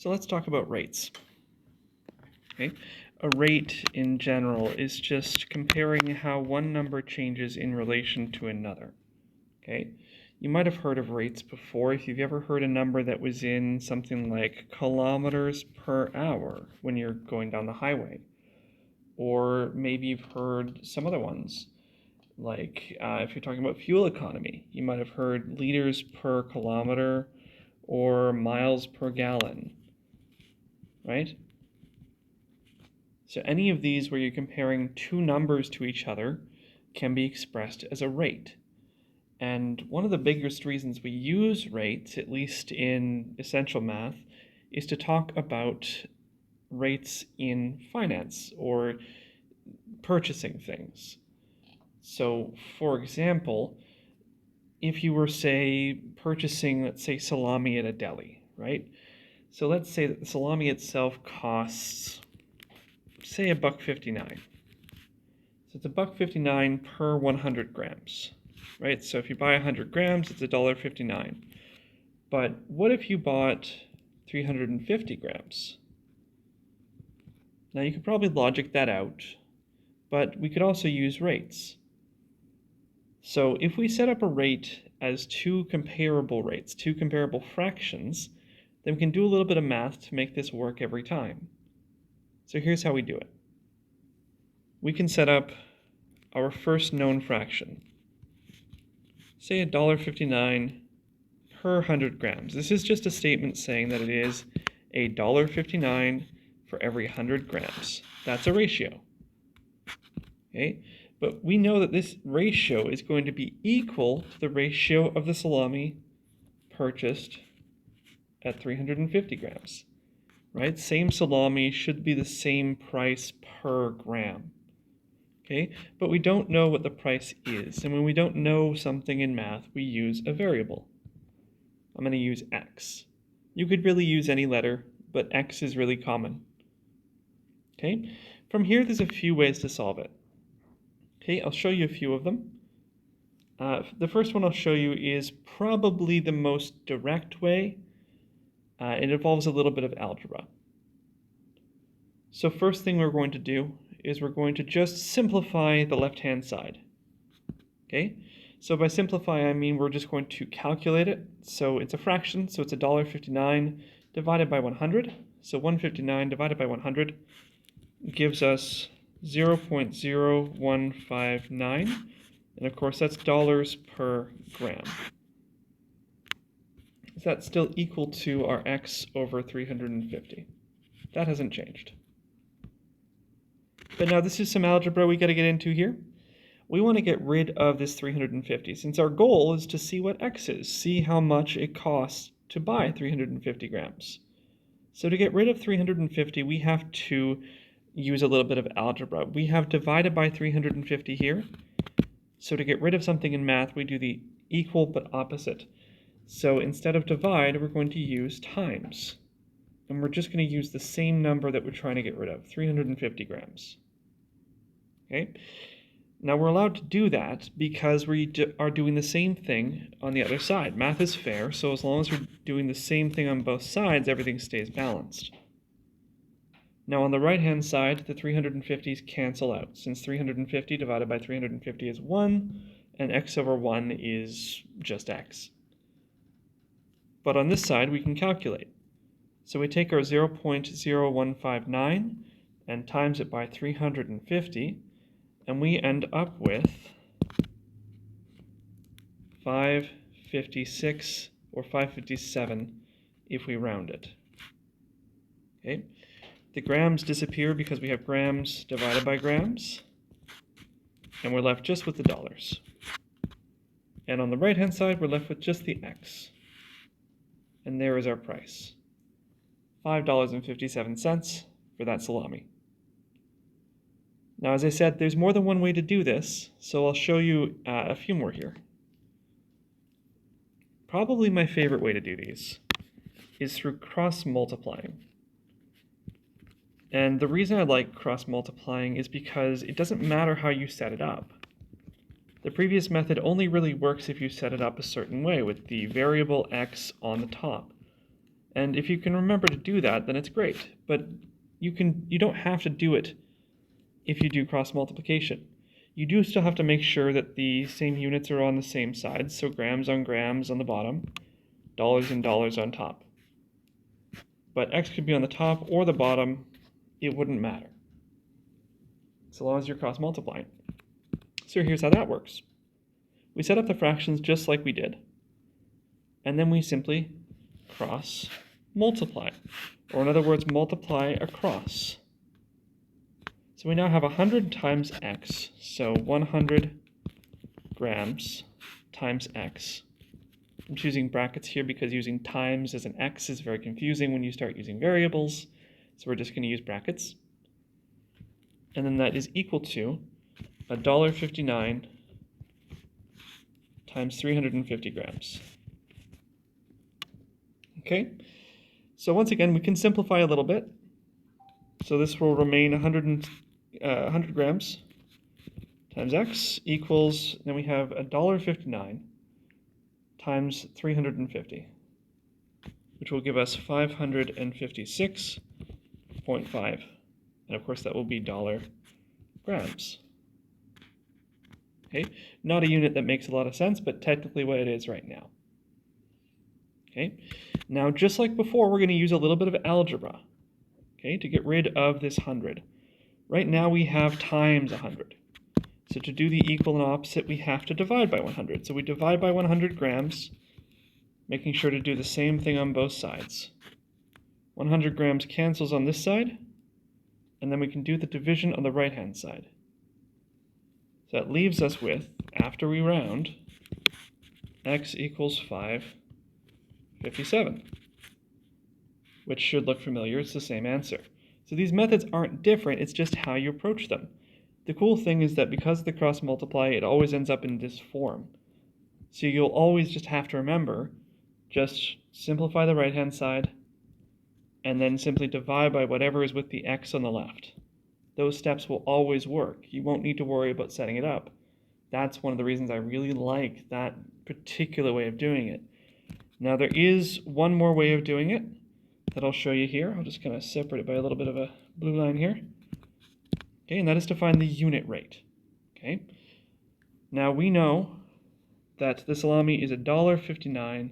So let's talk about rates. Okay, a rate in general is just comparing how one number changes in relation to another. Okay, you might have heard of rates before if you've ever heard a number that was in something like kilometers per hour when you're going down the highway. Or maybe you've heard some other ones, like if you're talking about fuel economy, you might have heard liters per kilometer or miles per gallon, right? So any of these where you're comparing two numbers to each other can be expressed as a rate. And one of the biggest reasons we use rates, at least in essential math, is to talk about rates in finance or purchasing things. So, for example, if you were, say, purchasing, let's say, salami at a deli, right? So let's say that the salami itself costs, say, $1.59. So it's $1.59 per 100 grams, right? So if you buy 100 grams, it's $1.59. But what if you bought 350 grams? Now you could probably logic that out, but we could also use rates. So if we set up a rate as two comparable rates, two comparable fractions, then we can do a little bit of math to make this work every time. So here's how we do it. We can set up our first known fraction. Say $1.59 per 100 grams. This is just a statement saying that it is $1.59 for every 100 grams. That's a ratio. Okay? But we know that this ratio is going to be equal to the ratio of the salami purchased at 350 grams, right? Same salami should be the same price per gram, okay? But we don't know what the price is, and when we don't know something in math, we use a variable. I'm going to use x. You could really use any letter, but x is really common, okay? From here, there's a few ways to solve it. Okay, I'll show you a few of them. The first one I'll show you is probably the most direct way. It involves a little bit of algebra. So first thing we're going to do is we're going to just simplify the left-hand side. Okay, so by simplify I mean we're just going to calculate it. So it's a fraction, so it's $1.59 divided by 100. So 159 divided by 100 gives us 0.0159, and of course that's dollars per gram. Is that still equal to our x over 350? That hasn't changed. But now this is some algebra we got to get into here. We want to get rid of this 350, since our goal is to see what x is, see how much it costs to buy 350 grams. So to get rid of 350, we have to use a little bit of algebra. We have divided by 350 here. So to get rid of something in math, we do the equal but opposite. So instead of divide, we're going to use times. And we're just going to use the same number that we're trying to get rid of, 350 grams. Okay? Now we're allowed to do that because we are doing the same thing on the other side. Math is fair, so as long as we're doing the same thing on both sides, everything stays balanced. Now on the right-hand side, the 350s cancel out, since 350 divided by 350 is 1, and x over 1 is just x. But on this side, we can calculate. So we take our 0.0159 and times it by 350, and we end up with 556 or 557 if we round it. Okay? The grams disappear because we have grams divided by grams, and we're left just with the dollars. And on the right-hand side, we're left with just the x. And there is our price. $5.57 for that salami. Now, as I said, there's more than one way to do this, so I'll show you a few more here. Probably my favorite way to do these is through cross-multiplying. And the reason I like cross-multiplying is because it doesn't matter how you set it up. The previous method only really works if you set it up a certain way with the variable x on the top. And if you can remember to do that, then it's great. But you don't have to do it if you do cross multiplication. You do still have to make sure that the same units are on the same side, so grams on the bottom, dollars and dollars on top. But x could be on the top or the bottom, it wouldn't matter, so long as you're cross multiplying. So here's how that works. We set up the fractions just like we did, and then we simply cross multiply, or in other words, multiply across. So we now have 100 times x, so 100 grams times x. I'm choosing brackets here because using times as an x is very confusing when you start using variables, so we're just going to use brackets. And then that is equal to $1.59 times 350 grams. Okay, so once again, we can simplify a little bit. So this will remain 100 grams times x equals, then we have $1.59 times 350, which will give us 556.5. And of course, that will be $grams. Okay, not a unit that makes a lot of sense, but technically what it is right now. Okay, now just like before, we're going to use a little bit of algebra, okay, to get rid of this 100. Right now we have times 100. So to do the equal and opposite, we have to divide by 100. So we divide by 100 grams, making sure to do the same thing on both sides. 100 grams cancels on this side, and then we can do the division on the right-hand side. So that leaves us with, after we round, x equals 557, which should look familiar. It's the same answer. So these methods aren't different, it's just how you approach them. The cool thing is that because of the cross multiply, it always ends up in this form. So you'll always just have to remember, just simplify the right-hand side, and then simply divide by whatever is with the x on the left. Those steps will always work. You won't need to worry about setting it up. That's one of the reasons I really like that particular way of doing it. Now there is one more way of doing it that I'll show you here. I'll just kind of separate it by a little bit of a blue line here. Okay, and that is to find the unit rate. Okay, now we know that the salami is $1.59,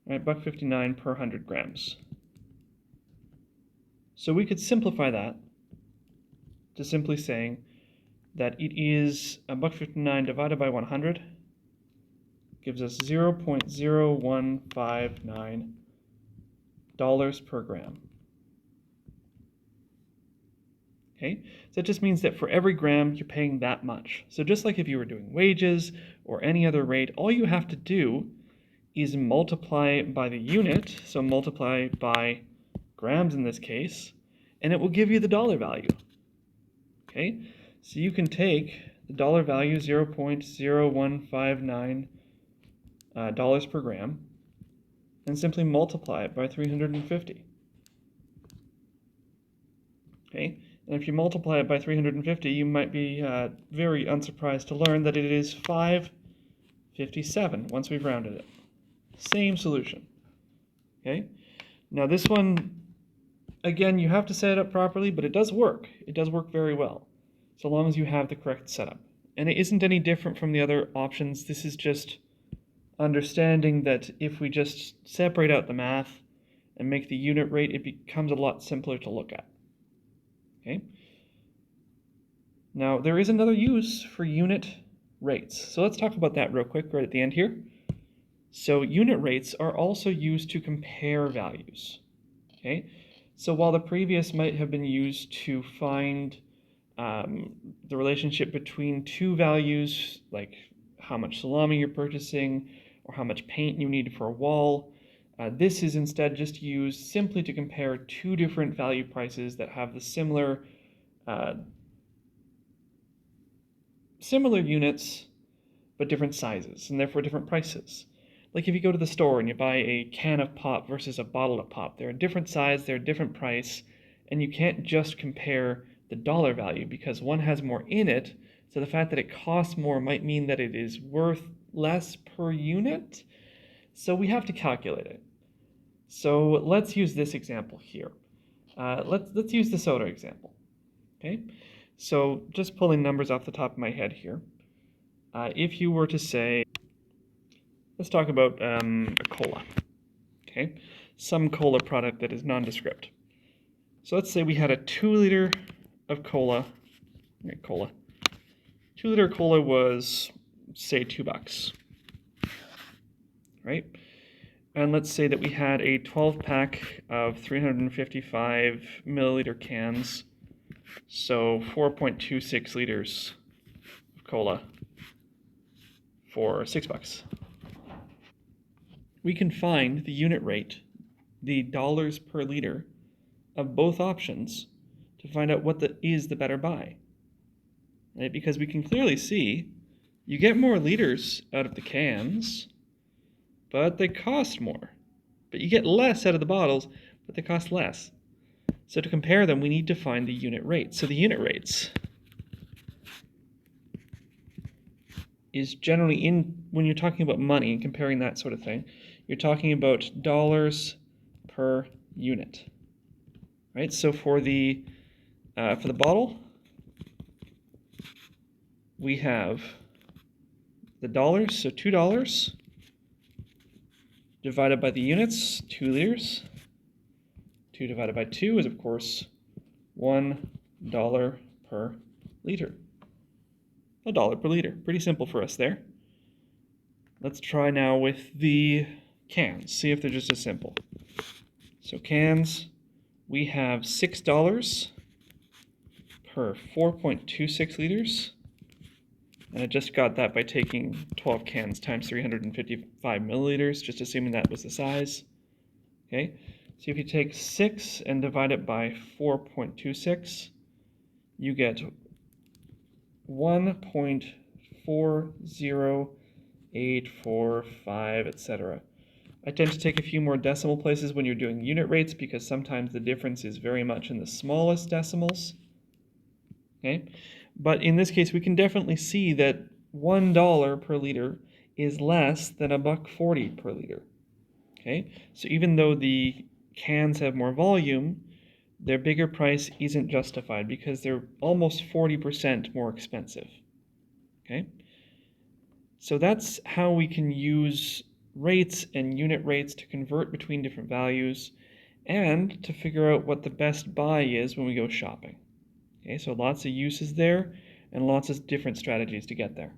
right, $1.59 per 100 grams. So we could simplify that to simply saying that it is $1.59 divided by 100 gives us $0.0159 per gram. Okay, so it just means that for every gram, you're paying that much. So just like if you were doing wages or any other rate, all you have to do is multiply by the unit, so multiply by grams in this case, and it will give you the dollar value. Okay, so you can take the dollar value, $0.0159 per gram, and simply multiply it by 350. Okay, and if you multiply it by 350, you might be very unsurprised to learn that it is 557 once we've rounded it. Same solution. Okay, now this one, again, you have to set it up properly, but it does work. It does work very well, so long as you have the correct setup. And it isn't any different from the other options. This is just understanding that if we just separate out the math and make the unit rate, it becomes a lot simpler to look at. Okay. Now, there is another use for unit rates. So let's talk about that real quick right at the end here. So unit rates are also used to compare values. Okay. So while the previous might have been used to find the relationship between two values, like how much salami you're purchasing or how much paint you need for a wall, this is instead just used simply to compare two different value prices that have the similar units but different sizes and therefore different prices. Like if you go to the store and you buy a can of pop versus a bottle of pop, they're a different size, they're a different price, and you can't just compare the dollar value because one has more in it, so the fact that it costs more might mean that it is worth less per unit, so we have to calculate it. So let's use this example here. Let's use the soda example. Okay, so just pulling numbers off the top of my head here. If you were to say, let's talk about a cola. Okay, some cola product that is nondescript. So let's say we had a 2 liter of cola. Right, cola. 2 liter cola was, say, $2, right? And let's say that we had a 12 pack of 355 milliliter cans, so 4.26 liters of cola for $6. We can find the unit rate, the dollars per liter of both options to find out what is the better buy. Right? Because we can clearly see you get more liters out of the cans, but they cost more. But you get less out of the bottles, but they cost less. So to compare them, we need to find the unit rate. So the unit rates is generally when you're talking about money and comparing that sort of thing, you're talking about dollars per unit. Right? So for the bottle, we have the dollars, so $2 divided by the units, 2 liters. 2 divided by 2 is, of course, $1 per liter. $1 per liter. Pretty simple for us there. Let's try now with the cans. See if they're just as simple. So cans, we have $6 per 4.26 liters. And I just got that by taking 12 cans times 355 milliliters, just assuming that was the size. Okay, so if you take 6 and divide it by 4.26, you get 1.40845, etc. I tend to take a few more decimal places when you're doing unit rates because sometimes the difference is very much in the smallest decimals. Okay, but in this case, we can definitely see that $1 per liter is less than $1.40 per liter. Okay, so even though the cans have more volume, their bigger price isn't justified because they're almost 40% more expensive. Okay, so that's how we can use rates and unit rates to convert between different values and to figure out what the best buy is when we go shopping. Okay, so lots of uses there and lots of different strategies to get there.